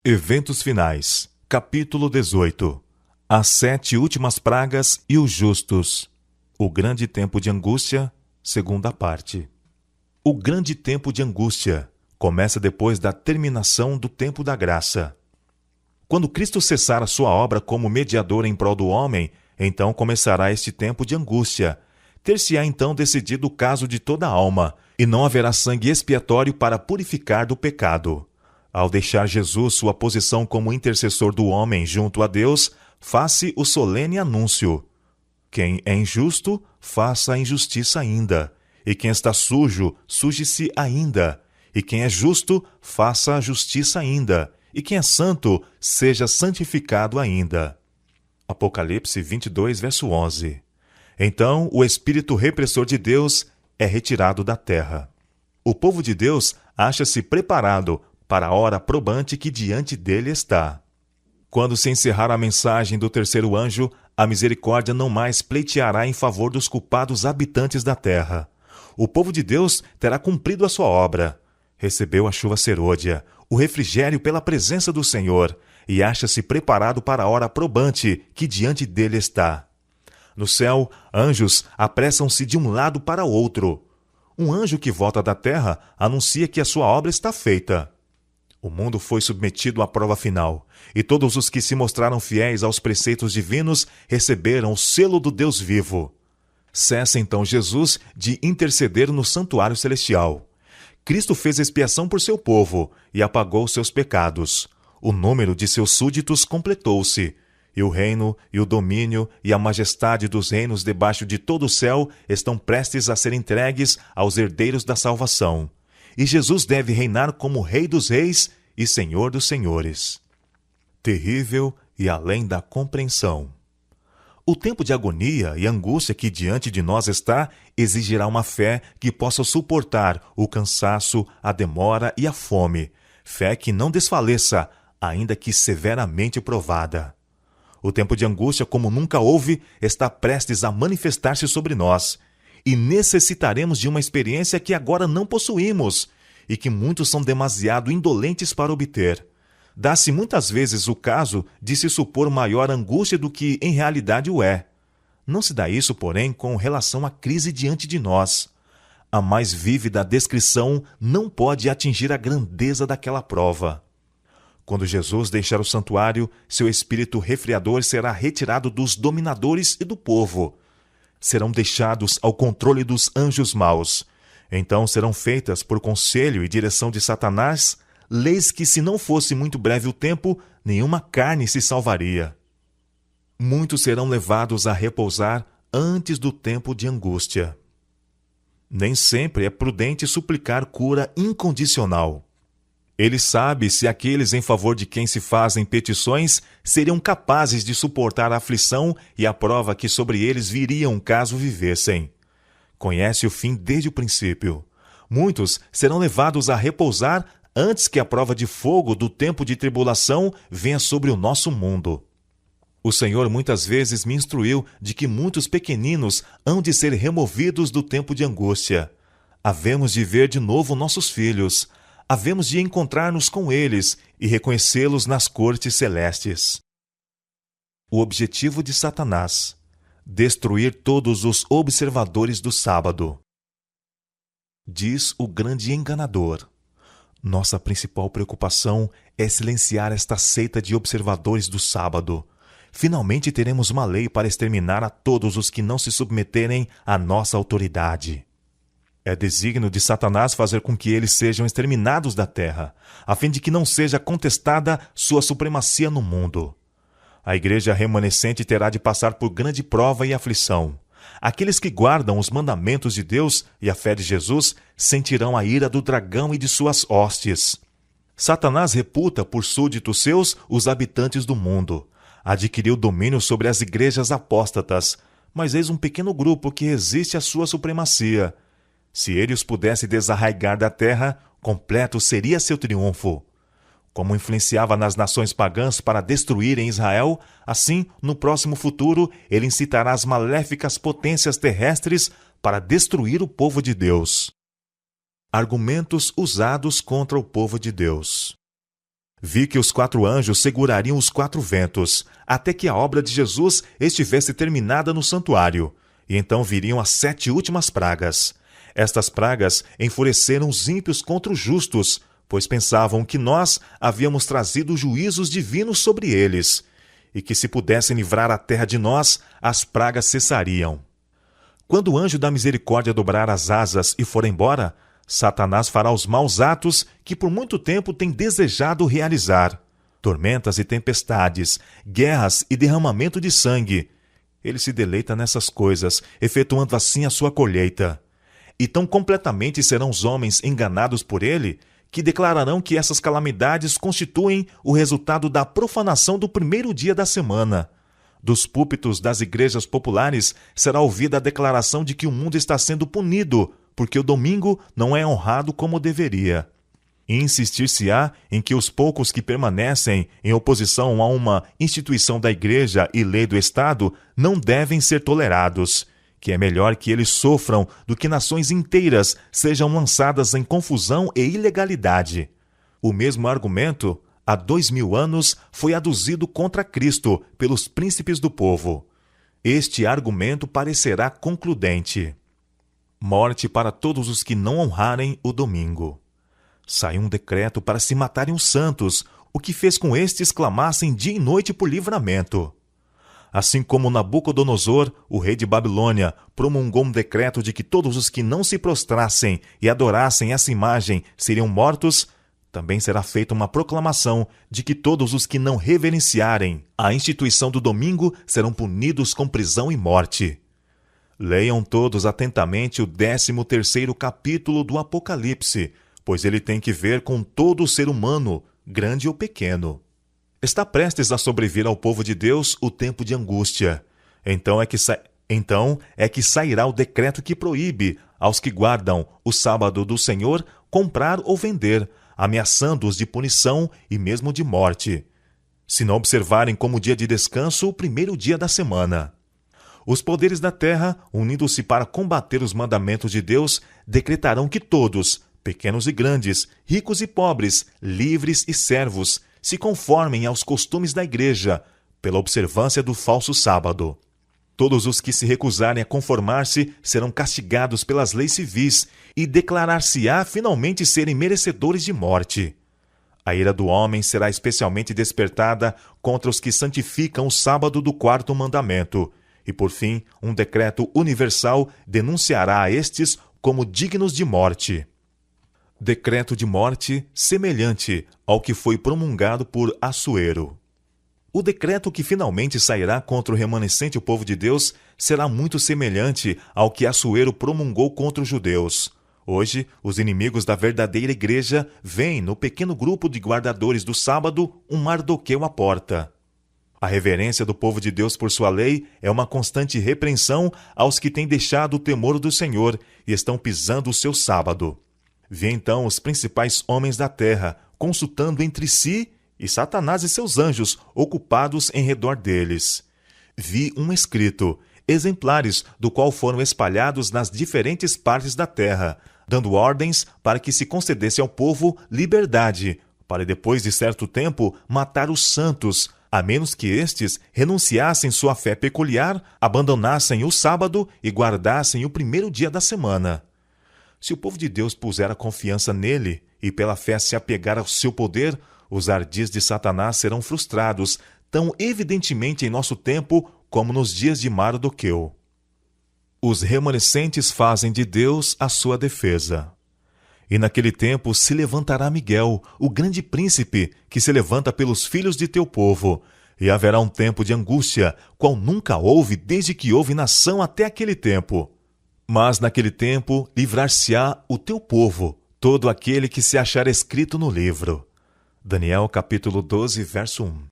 Eventos finais. Capítulo 18. As 7 últimas pragas e os justos. O grande tempo de angústia, segunda parte. O grande tempo de angústia começa depois da terminação do tempo da graça. Quando Cristo cessar a sua obra como mediador em prol do homem, então começará este tempo de angústia. Ter-se-á então decidido o caso de toda a alma, e não haverá sangue expiatório para purificar do pecado. Ao deixar Jesus sua posição como intercessor do homem junto a Deus, faz-se o solene anúncio: quem é injusto, faça a injustiça ainda. E quem está sujo, suje-se ainda. E quem é justo, faça a justiça ainda. E quem é santo, seja santificado ainda. Apocalipse 22, verso 11. Então, o espírito repressor de Deus é retirado da terra. O povo de Deus acha-se preparado para a hora probante que diante dele está. Quando se encerrar a mensagem do terceiro anjo, a misericórdia não mais pleiteará em favor dos culpados habitantes da terra. O povo de Deus terá cumprido a sua obra. Recebeu a chuva serôdia, o refrigério pela presença do Senhor, e acha-se preparado para a hora probante que diante dele está. No céu, anjos apressam-se de um lado para o outro. Um anjo que volta da terra anuncia que a sua obra está feita. O mundo foi submetido à prova final, e todos os que se mostraram fiéis aos preceitos divinos receberam o selo do Deus vivo. Cessa então Jesus de interceder no santuário celestial. Cristo fez expiação por seu povo e apagou seus pecados. O número de seus súditos completou-se, e o reino, e o domínio, e a majestade dos reinos debaixo de todo o céu estão prestes a ser entregues aos herdeiros da salvação. E Jesus deve reinar como Rei dos Reis e Senhor dos Senhores. Terrível e além da compreensão. O tempo de agonia e angústia que diante de nós está exigirá uma fé que possa suportar o cansaço, a demora e a fome. Fé que não desfaleça, ainda que severamente provada. O tempo de angústia, como nunca houve, está prestes a manifestar-se sobre nós. E necessitaremos de uma experiência que agora não possuímos e que muitos são demasiado indolentes para obter. Dá-se muitas vezes o caso de se supor maior angústia do que em realidade o é. Não se dá isso, porém, com relação à crise diante de nós. A mais vívida descrição não pode atingir a grandeza daquela prova. Quando Jesus deixar o santuário, seu espírito refriador será retirado dos dominadores e do povo. Serão deixados ao controle dos anjos maus. Então serão feitas, por conselho e direção de Satanás, leis que, se não fosse muito breve o tempo, nenhuma carne se salvaria. Muitos serão levados a repousar antes do tempo de angústia. Nem sempre é prudente suplicar cura incondicional. Ele sabe se aqueles em favor de quem se fazem petições seriam capazes de suportar a aflição e a prova que sobre eles viriam caso vivessem. Conhece o fim desde o princípio. Muitos serão levados a repousar antes que a prova de fogo do tempo de tribulação venha sobre o nosso mundo. O Senhor muitas vezes me instruiu de que muitos pequeninos hão de ser removidos do tempo de angústia. Havemos de ver de novo nossos filhos. Havemos de encontrar-nos com eles e reconhecê-los nas cortes celestes. O objetivo de Satanás: destruir todos os observadores do sábado. Diz o grande enganador: nossa principal preocupação é silenciar esta seita de observadores do sábado. Finalmente teremos uma lei para exterminar a todos os que não se submeterem à nossa autoridade. É desígnio de Satanás fazer com que eles sejam exterminados da terra, a fim de que não seja contestada sua supremacia no mundo. A igreja remanescente terá de passar por grande prova e aflição. Aqueles que guardam os mandamentos de Deus e a fé de Jesus sentirão a ira do dragão e de suas hostes. Satanás reputa por súditos seus os habitantes do mundo. Adquiriu domínio sobre as igrejas apóstatas, mas eis um pequeno grupo que resiste à sua supremacia. Se ele os pudesse desarraigar da terra, completo seria seu triunfo. Como influenciava nas nações pagãs para destruírem Israel, assim, no próximo futuro, ele incitará as maléficas potências terrestres para destruir o povo de Deus. Argumentos usados contra o povo de Deus. Vi que os 4 anjos segurariam os 4 ventos, até que a obra de Jesus estivesse terminada no santuário, e então viriam as 7 últimas pragas. Estas pragas enfureceram os ímpios contra os justos, pois pensavam que nós havíamos trazido juízos divinos sobre eles, e que se pudessem livrar a terra de nós, as pragas cessariam. Quando o anjo da misericórdia dobrar as asas e for embora, Satanás fará os maus atos que por muito tempo tem desejado realizar. Tormentas e tempestades, guerras e derramamento de sangue. Ele se deleita nessas coisas, efetuando assim a sua colheita. E tão completamente serão os homens enganados por ele, que declararão que essas calamidades constituem o resultado da profanação do primeiro dia da semana. Dos púlpitos das igrejas populares será ouvida a declaração de que o mundo está sendo punido, porque o domingo não é honrado como deveria. E insistir-se-á em que os poucos que permanecem em oposição a uma instituição da igreja e lei do Estado não devem ser tolerados, que é melhor que eles sofram do que nações inteiras sejam lançadas em confusão e ilegalidade. O mesmo argumento, há 2000 anos, foi aduzido contra Cristo pelos príncipes do povo. Este argumento parecerá concludente. Morte para todos os que não honrarem o domingo. Saiu um decreto para se matarem os santos, o que fez com estes clamassem dia e noite por livramento. Assim como Nabucodonosor, o rei de Babilônia, promulgou um decreto de que todos os que não se prostrassem e adorassem essa imagem seriam mortos, também será feita uma proclamação de que todos os que não reverenciarem a instituição do domingo serão punidos com prisão e morte. Leiam todos atentamente o 13º capítulo do Apocalipse, pois ele tem que ver com todo o ser humano, grande ou pequeno. Está prestes a sobrevir ao povo de Deus o tempo de angústia. Então é que sairá o decreto que proíbe aos que guardam o sábado do Senhor comprar ou vender, ameaçando-os de punição e mesmo de morte, se não observarem como dia de descanso o primeiro dia da semana. Os poderes da terra, unindo-se para combater os mandamentos de Deus, decretarão que todos, pequenos e grandes, ricos e pobres, livres e servos, se conformem aos costumes da igreja, pela observância do falso sábado. Todos os que se recusarem a conformar-se serão castigados pelas leis civis e declarar-se-á finalmente serem merecedores de morte. A ira do homem será especialmente despertada contra os que santificam o sábado do 4º mandamento, e por fim, um decreto universal denunciará a estes como dignos de morte. Decreto de morte semelhante ao que foi promulgado por Assuero. O decreto que finalmente sairá contra o remanescente povo de Deus será muito semelhante ao que Assuero promulgou contra os judeus. Hoje, os inimigos da verdadeira igreja veem no pequeno grupo de guardadores do sábado um Mardoqueu à porta. A reverência do povo de Deus por sua lei é uma constante repreensão aos que têm deixado o temor do Senhor e estão pisando o seu sábado. Vê então os principais homens da terra consultando entre si e Satanás e seus anjos ocupados em redor deles. Vi um escrito, exemplares do qual foram espalhados nas diferentes partes da terra, dando ordens para que se concedesse ao povo liberdade, para depois de certo tempo matar os santos, a menos que estes renunciassem sua fé peculiar, abandonassem o sábado e guardassem o primeiro dia da semana. Se o povo de Deus puser a confiança nele e pela fé se apegar ao seu poder, os ardis de Satanás serão frustrados, tão evidentemente em nosso tempo como nos dias de Mardoqueu. Os remanescentes fazem de Deus a sua defesa. E naquele tempo se levantará Miguel, o grande príncipe, que se levanta pelos filhos de teu povo, e haverá um tempo de angústia, qual nunca houve desde que houve nação até aquele tempo. Mas naquele tempo livrar-se-á o teu povo, todo aquele que se achar escrito no livro. Daniel capítulo 12, verso 1.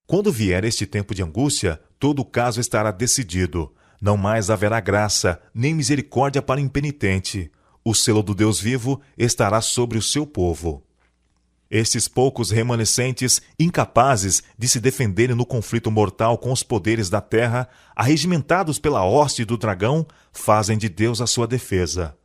Quando vier este tempo de angústia, todo o caso estará decidido. Não mais haverá graça, nem misericórdia para o impenitente. O selo do Deus vivo estará sobre o seu povo. Estes poucos remanescentes, incapazes de se defenderem no conflito mortal com os poderes da terra, arregimentados pela hoste do dragão, fazem de Deus a sua defesa.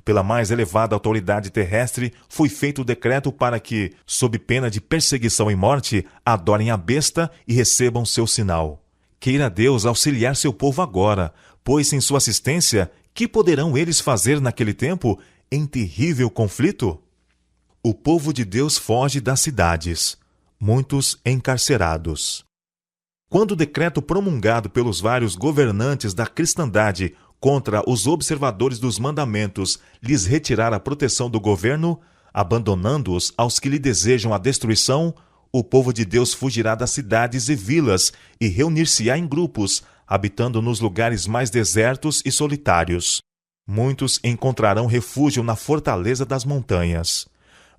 pela mais elevada autoridade terrestre, foi feito o decreto para que, sob pena de perseguição e morte, adorem a besta e recebam seu sinal. Queira Deus auxiliar seu povo agora, pois sem sua assistência, que poderão eles fazer naquele tempo em terrível conflito? O povo de Deus foge das cidades, muitos encarcerados. Quando o decreto promulgado pelos vários governantes da cristandade contra os observadores dos mandamentos lhes retirar a proteção do governo, abandonando-os aos que lhe desejam a destruição, o povo de Deus fugirá das cidades e vilas e reunir-se-á em grupos, habitando nos lugares mais desertos e solitários. Muitos encontrarão refúgio na fortaleza das montanhas.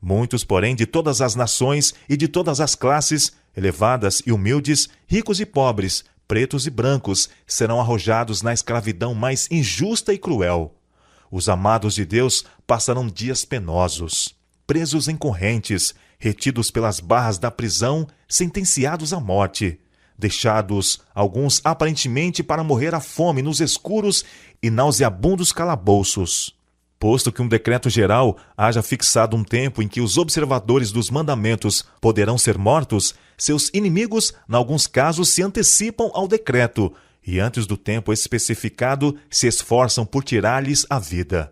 Muitos, porém, de todas as nações e de todas as classes, elevadas e humildes, ricos e pobres, pretos e brancos, serão arrojados na escravidão mais injusta e cruel. Os amados de Deus passarão dias penosos, presos em correntes, retidos pelas barras da prisão, sentenciados à morte, deixados alguns aparentemente para morrer à fome nos escuros e nauseabundos calabouços. Posto que um decreto geral haja fixado um tempo em que os observadores dos mandamentos poderão ser mortos, seus inimigos, em alguns casos, se antecipam ao decreto e, antes do tempo especificado, se esforçam por tirar-lhes a vida.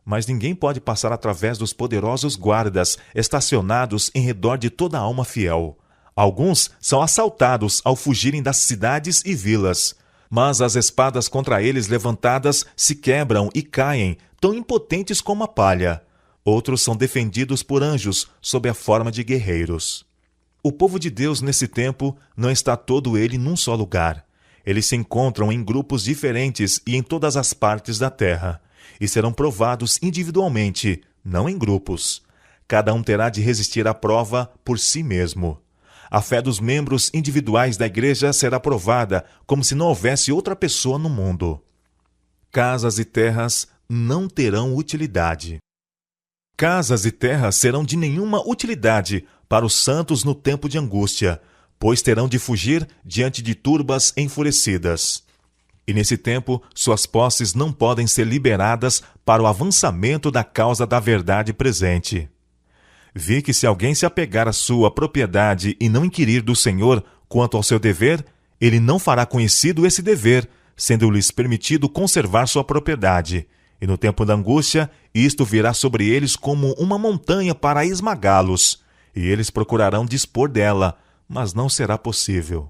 Mas ninguém pode passar através dos poderosos guardas estacionados em redor de toda a alma fiel. Alguns são assaltados ao fugirem das cidades e vilas, mas as espadas contra eles levantadas se quebram e caem, tão impotentes como a palha. Outros são defendidos por anjos, sob a forma de guerreiros. O povo de Deus, nesse tempo, não está todo ele num só lugar. Eles se encontram em grupos diferentes e em todas as partes da terra, e serão provados individualmente, não em grupos. Cada um terá de resistir à prova por si mesmo. A fé dos membros individuais da igreja será provada como se não houvesse outra pessoa no mundo. Casas e terras não terão utilidade. Casas e terras serão de nenhuma utilidade para os santos no tempo de angústia, pois terão de fugir diante de turbas enfurecidas. E nesse tempo, suas posses não podem ser liberadas para o avançamento da causa da verdade presente. Vi que se alguém se apegar à sua propriedade e não inquirir do Senhor quanto ao seu dever, ele não fará conhecido esse dever, sendo-lhes permitido conservar sua propriedade. E no tempo da angústia, isto virá sobre eles como uma montanha para esmagá-los, e eles procurarão dispor dela, mas não será possível.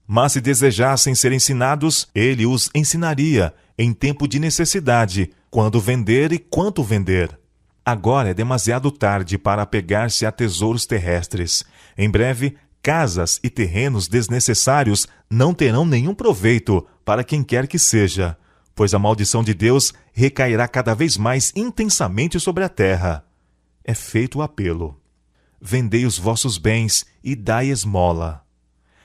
Mas se desejassem ser ensinados, ele os ensinaria em tempo de necessidade, quando vender e quanto vender. Agora é demasiado tarde para apegar-se a tesouros terrestres. Em breve, casas e terrenos desnecessários não terão nenhum proveito para quem quer que seja, pois a maldição de Deus recairá cada vez mais intensamente sobre a terra. É feito o apelo. Vendei os vossos bens e dai esmola.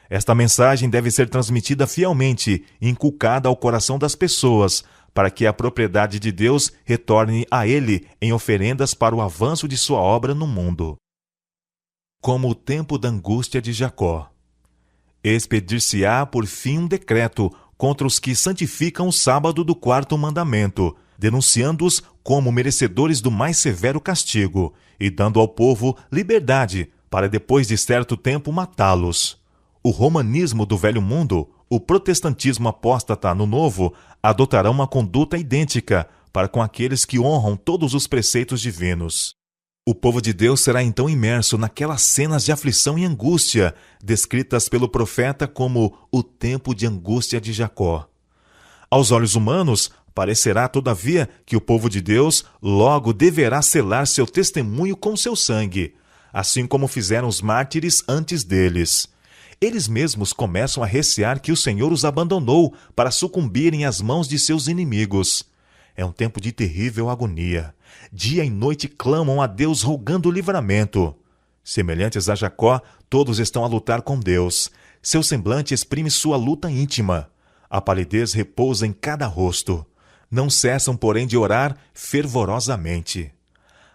Esta mensagem deve ser transmitida fielmente e inculcada ao coração das pessoas, para que a propriedade de Deus retorne a ele em oferendas para o avanço de sua obra no mundo. Como o tempo da angústia de Jacó. Expedir-se-á por fim um decreto contra os que santificam o sábado do quarto mandamento, denunciando-os como merecedores do mais severo castigo, e dando ao povo liberdade para depois de certo tempo matá-los. O romanismo do velho mundo, o protestantismo apóstata no novo, adotarão uma conduta idêntica para com aqueles que honram todos os preceitos divinos. O povo de Deus será então imerso naquelas cenas de aflição e angústia, descritas pelo profeta como o tempo de angústia de Jacó. Aos olhos humanos, parecerá, todavia, que o povo de Deus logo deverá selar seu testemunho com seu sangue, assim como fizeram os mártires antes deles. Eles mesmos começam a recear que o Senhor os abandonou para sucumbirem às mãos de seus inimigos. É um tempo de terrível agonia. Dia e noite clamam a Deus rogando o livramento. Semelhantes a Jacó, todos estão a lutar com Deus. Seu semblante exprime sua luta íntima. A palidez repousa em cada rosto. Não cessam, porém, de orar fervorosamente.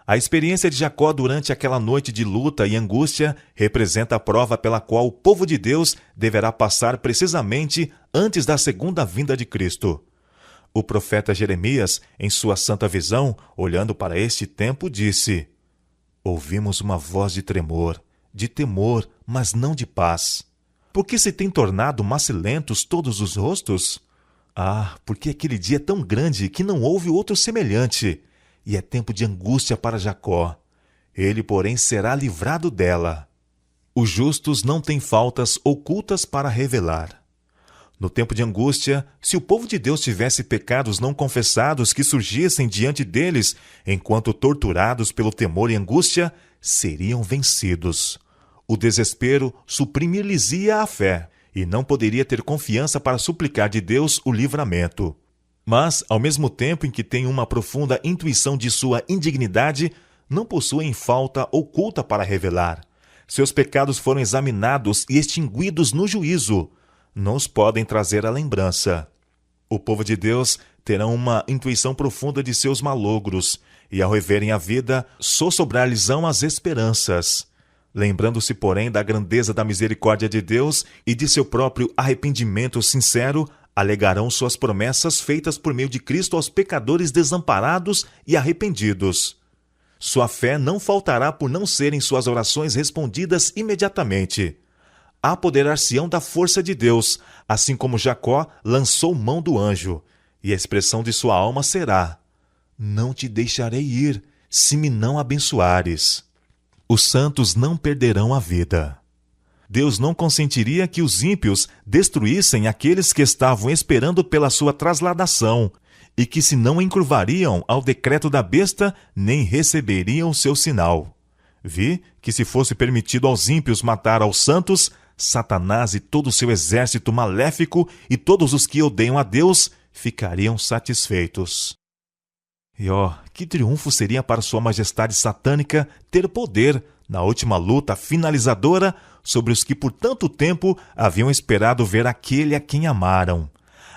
A experiência de Jacó durante aquela noite de luta e angústia representa a prova pela qual o povo de Deus deverá passar precisamente antes da segunda vinda de Cristo. O profeta Jeremias, em sua santa visão, olhando para este tempo, disse: Ouvimos uma voz de tremor, de temor, mas não de paz. Por que se tem tornado macilentos todos os rostos? Porque aquele dia é tão grande que não houve outro semelhante, e é tempo de angústia para Jacó. Ele, porém, será livrado dela. Os justos não têm faltas ocultas para revelar. No tempo de angústia, se o povo de Deus tivesse pecados não confessados que surgissem diante deles, enquanto torturados pelo temor e angústia, seriam vencidos. O desespero suprimir-lhes-ia a fé, e não poderia ter confiança para suplicar de Deus o livramento. Mas, ao mesmo tempo em que têm uma profunda intuição de sua indignidade, não possuem falta oculta para revelar. Seus pecados foram examinados e extinguidos no juízo. Não os podem trazer à lembrança. O povo de Deus terá uma intuição profunda de seus malogros, e ao reverem a vida, sossobrar-lhes-ão as esperanças. Lembrando-se, porém, da grandeza da misericórdia de Deus e de seu próprio arrependimento sincero, alegarão suas promessas feitas por meio de Cristo aos pecadores desamparados e arrependidos. Sua fé não faltará por não serem suas orações respondidas imediatamente. Apoderar-se-ão da força de Deus, assim como Jacó lançou mão do anjo, e a expressão de sua alma será: Não te deixarei ir, se me não abençoares. Os santos não perderão a vida. Deus não consentiria que os ímpios destruíssem aqueles que estavam esperando pela sua trasladação, e que se não encurvariam ao decreto da besta, nem receberiam seu sinal. Vi que se fosse permitido aos ímpios matar aos santos, Satanás e todo o seu exército maléfico e todos os que odeiam a Deus ficariam satisfeitos. E que triunfo seria para sua majestade satânica ter poder, na última luta finalizadora, sobre os que por tanto tempo haviam esperado ver aquele a quem amaram.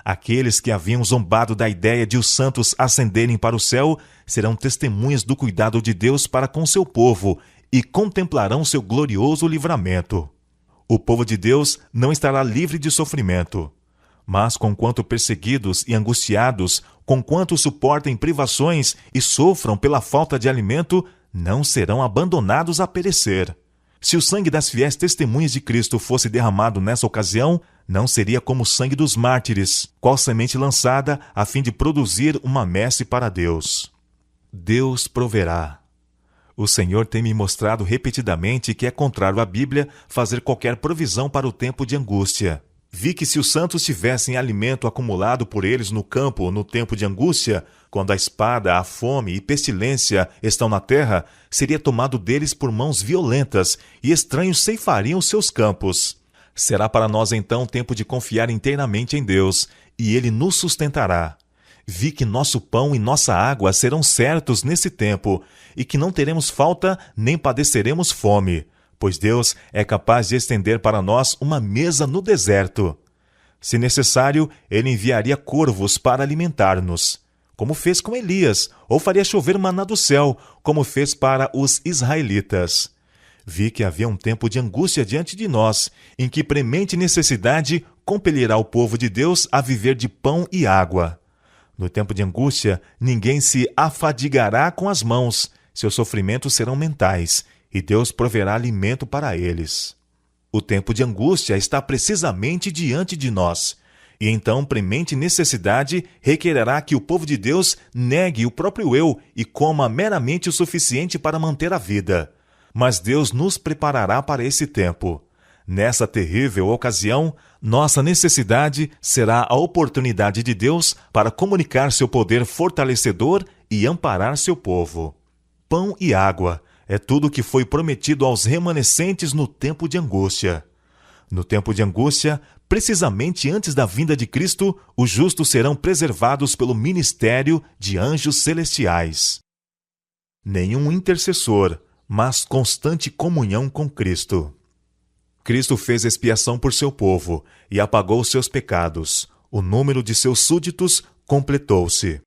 Aqueles que haviam zombado da ideia de os santos ascenderem para o céu serão testemunhas do cuidado de Deus para com seu povo e contemplarão seu glorioso livramento. O povo de Deus não estará livre de sofrimento. Mas, conquanto perseguidos e angustiados, conquanto suportem privações e sofram pela falta de alimento, não serão abandonados a perecer. Se o sangue das fiéis testemunhas de Cristo fosse derramado nessa ocasião, não seria como o sangue dos mártires, qual semente lançada a fim de produzir uma messe para Deus. Deus proverá. O Senhor tem me mostrado repetidamente que é contrário à Bíblia fazer qualquer provisão para o tempo de angústia. Vi que se os santos tivessem alimento acumulado por eles no campo no tempo de angústia, quando a espada, a fome e pestilência estão na terra, seria tomado deles por mãos violentas e estranhos ceifariam seus campos. Será para nós então tempo de confiar inteiramente em Deus, e Ele nos sustentará. Vi que nosso pão e nossa água serão certos nesse tempo, e que não teremos falta nem padeceremos fome, pois Deus é capaz de estender para nós uma mesa no deserto. Se necessário, Ele enviaria corvos para alimentar-nos, como fez com Elias, ou faria chover maná do céu, como fez para os israelitas. Vi que havia um tempo de angústia diante de nós, em que premente necessidade compelirá o povo de Deus a viver de pão e água. No tempo de angústia, ninguém se afadigará com as mãos, seus sofrimentos serão mentais, e Deus proverá alimento para eles. O tempo de angústia está precisamente diante de nós, e então premente necessidade requererá que o povo de Deus negue o próprio eu e coma meramente o suficiente para manter a vida. Mas Deus nos preparará para esse tempo. Nessa terrível ocasião, nossa necessidade será a oportunidade de Deus para comunicar seu poder fortalecedor e amparar seu povo. Pão e água é tudo o que foi prometido aos remanescentes no tempo de angústia. No tempo de angústia, precisamente antes da vinda de Cristo, os justos serão preservados pelo ministério de anjos celestiais. Nenhum intercessor, mas constante comunhão com Cristo. Cristo fez expiação por seu povo e apagou seus pecados. O número de seus súditos completou-se.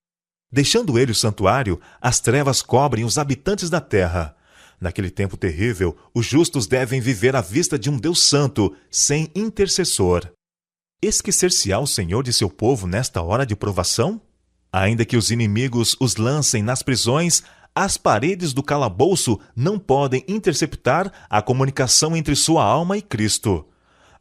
Deixando ele o santuário, as trevas cobrem os habitantes da terra. Naquele tempo terrível, os justos devem viver à vista de um Deus santo, sem intercessor. Esquecer-se-á o Senhor de seu povo nesta hora de provação? Ainda que os inimigos os lancem nas prisões, as paredes do calabouço não podem interceptar a comunicação entre sua alma e Cristo.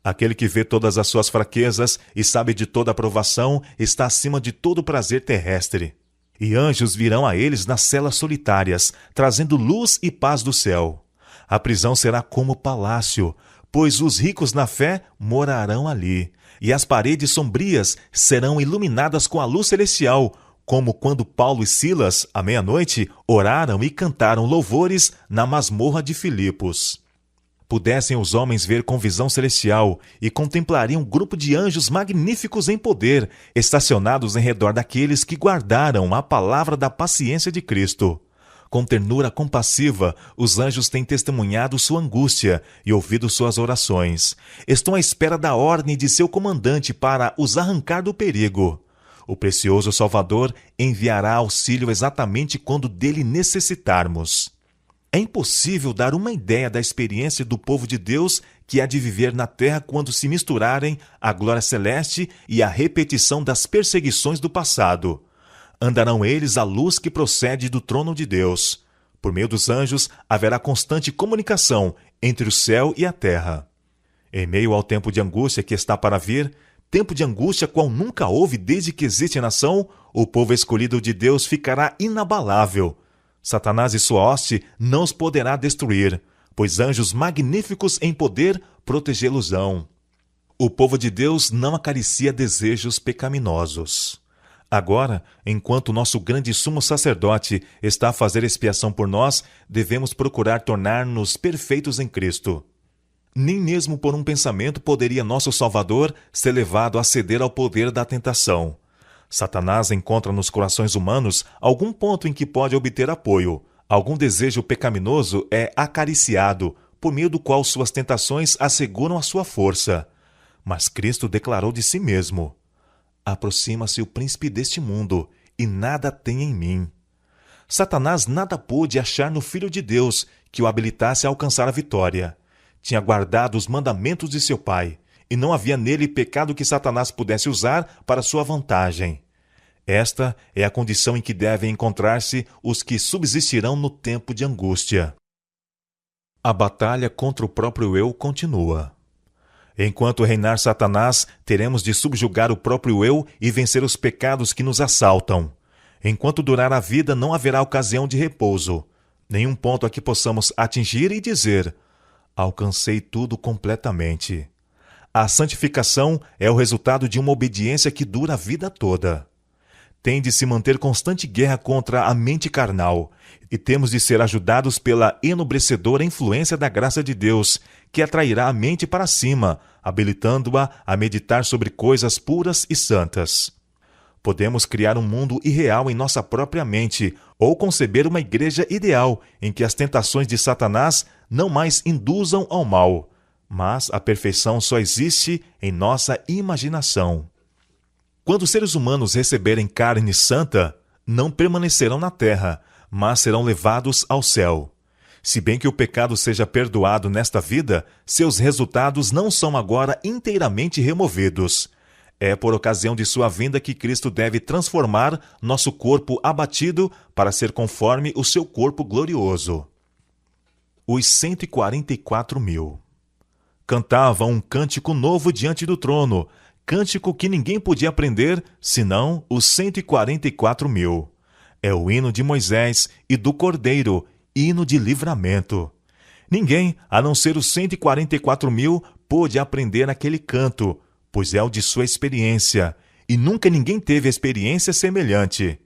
Aquele que vê todas as suas fraquezas e sabe de toda a provação está acima de todo prazer terrestre. E anjos virão a eles nas celas solitárias, trazendo luz e paz do céu. A prisão será como palácio, pois os ricos na fé morarão ali, e as paredes sombrias serão iluminadas com a luz celestial, como quando Paulo e Silas, à meia-noite, oraram e cantaram louvores na masmorra de Filipos. Pudessem os homens ver com visão celestial e contemplariam um grupo de anjos magníficos em poder, estacionados em redor daqueles que guardaram a palavra da paciência de Cristo. Com ternura compassiva, os anjos têm testemunhado sua angústia e ouvido suas orações. Estão à espera da ordem de seu comandante para os arrancar do perigo. O precioso Salvador enviará auxílio exatamente quando dele necessitarmos. É impossível dar uma ideia da experiência do povo de Deus que há de viver na terra quando se misturarem a glória celeste e a repetição das perseguições do passado. Andarão eles à luz que procede do trono de Deus. Por meio dos anjos haverá constante comunicação entre o céu e a terra. Em meio ao tempo de angústia que está para vir, tempo de angústia qual nunca houve desde que existe nação, o povo escolhido de Deus ficará inabalável. Satanás e sua hoste não os poderá destruir, pois anjos magníficos em poder protegê-los-ão. O povo de Deus não acaricia desejos pecaminosos. Agora, enquanto nosso grande sumo sacerdote está a fazer expiação por nós, devemos procurar tornar-nos perfeitos em Cristo. Nem mesmo por um pensamento poderia nosso Salvador ser levado a ceder ao poder da tentação. Satanás encontra nos corações humanos algum ponto em que pode obter apoio. Algum desejo pecaminoso é acariciado, por meio do qual suas tentações asseguram a sua força. Mas Cristo declarou de si mesmo: aproxima-se o príncipe deste mundo, e nada tem em mim. Satanás nada pôde achar no Filho de Deus que o habilitasse a alcançar a vitória. Tinha guardado os mandamentos de seu Pai, e não havia nele pecado que Satanás pudesse usar para sua vantagem. Esta é a condição em que devem encontrar-se os que subsistirão no tempo de angústia. A batalha contra o próprio eu continua. Enquanto reinar Satanás, teremos de subjugar o próprio eu e vencer os pecados que nos assaltam. Enquanto durar a vida, não haverá ocasião de repouso, nenhum ponto a que possamos atingir e dizer: alcancei tudo completamente. A santificação é o resultado de uma obediência que dura a vida toda. Tem de se manter constante guerra contra a mente carnal, e temos de ser ajudados pela enobrecedora influência da graça de Deus, que atrairá a mente para cima, habilitando-a a meditar sobre coisas puras e santas. Podemos criar um mundo irreal em nossa própria mente, ou conceber uma igreja ideal em que as tentações de Satanás não mais induzam ao mal. Mas a perfeição só existe em nossa imaginação. Quando os seres humanos receberem carne santa, não permanecerão na terra, mas serão levados ao céu. Se bem que o pecado seja perdoado nesta vida, seus resultados não são agora inteiramente removidos. É por ocasião de sua vinda que Cristo deve transformar nosso corpo abatido para ser conforme o seu corpo glorioso. Os 144.000 cantavam um cântico novo diante do trono, cântico que ninguém podia aprender, senão os 144.000. É o hino de Moisés e do Cordeiro, hino de livramento. Ninguém, a não ser os 144.000, pôde aprender aquele canto, pois é o de sua experiência, e nunca ninguém teve experiência semelhante.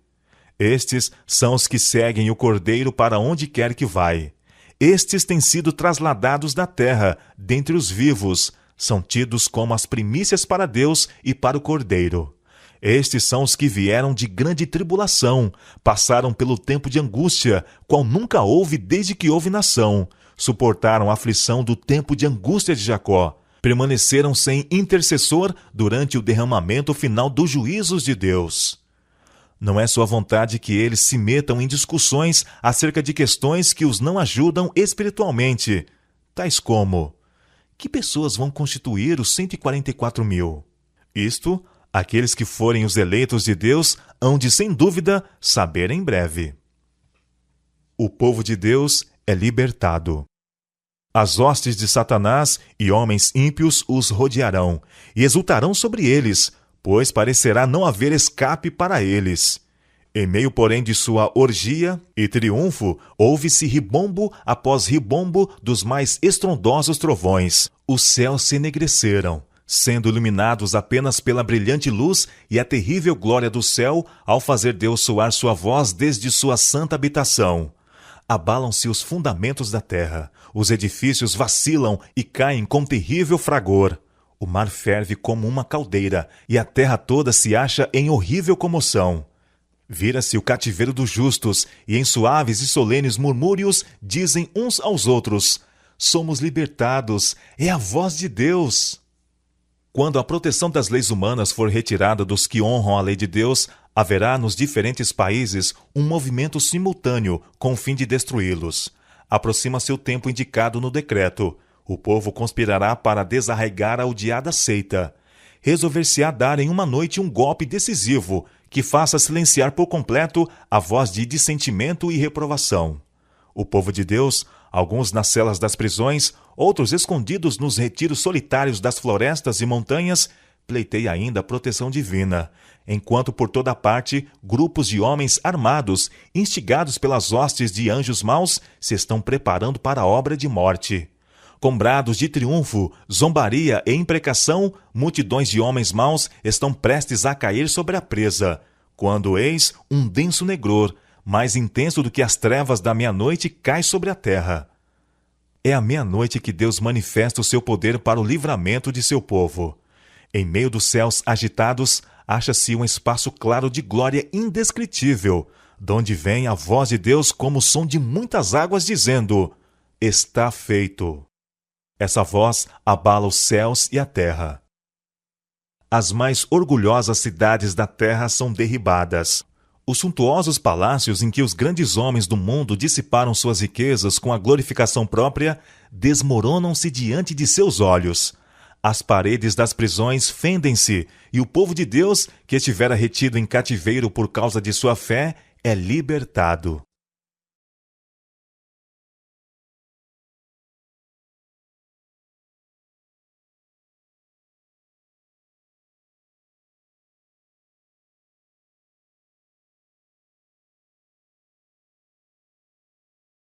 Estes são os que seguem o Cordeiro para onde quer que vai. Estes têm sido trasladados da terra, dentre os vivos, são tidos como as primícias para Deus e para o Cordeiro. Estes são os que vieram de grande tribulação, passaram pelo tempo de angústia, qual nunca houve desde que houve nação, suportaram a aflição do tempo de angústia de Jacó, permaneceram sem intercessor durante o derramamento final dos juízos de Deus. Não é sua vontade que eles se metam em discussões acerca de questões que os não ajudam espiritualmente, tais como: que pessoas vão constituir os 144.000? Isto Aqueles que forem os eleitos de Deus hão de, sem dúvida, saber em breve. O povo de Deus é libertado. As hostes de Satanás e homens ímpios os rodearão, e exultarão sobre eles, pois parecerá não haver escape para eles. Em meio, porém, de sua orgia e triunfo, ouve-se ribombo após ribombo dos mais estrondosos trovões. Os céus se enegreceram, sendo iluminados apenas pela brilhante luz e a terrível glória do céu, ao fazer Deus soar sua voz desde sua santa habitação. Abalam-se os fundamentos da terra, os edifícios vacilam e caem com terrível fragor. O mar ferve como uma caldeira, e a terra toda se acha em horrível comoção. Vira-se o cativeiro dos justos, e em suaves e solenes murmúrios dizem uns aos outros: somos libertados, é a voz de Deus. Quando a proteção das leis humanas for retirada dos que honram a lei de Deus, haverá nos diferentes países um movimento simultâneo com o fim de destruí-los. Aproxima-se o tempo indicado no decreto. O povo conspirará para desarraigar a odiada seita. Resolver-se-á dar em uma noite um golpe decisivo que faça silenciar por completo a voz de dissentimento e reprovação. O povo de Deus, alguns nas celas das prisões, outros escondidos nos retiros solitários das florestas e montanhas, pleiteia ainda a proteção divina, enquanto por toda parte grupos de homens armados, instigados pelas hostes de anjos maus, se estão preparando para a obra de morte. Com brados de triunfo, zombaria e imprecação, multidões de homens maus estão prestes a cair sobre a presa, quando eis um denso negror, mais intenso do que as trevas da meia-noite, cai sobre a terra. É à meia-noite que Deus manifesta o seu poder para o livramento de seu povo. Em meio dos céus agitados, acha-se um espaço claro de glória indescritível, donde vem a voz de Deus como o som de muitas águas dizendo: está feito. Essa voz abala os céus e a terra. As mais orgulhosas cidades da terra são derribadas. Os suntuosos palácios em que os grandes homens do mundo dissiparam suas riquezas com a glorificação própria desmoronam-se diante de seus olhos. As paredes das prisões fendem-se, e o povo de Deus, que estivera retido em cativeiro por causa de sua fé, é libertado.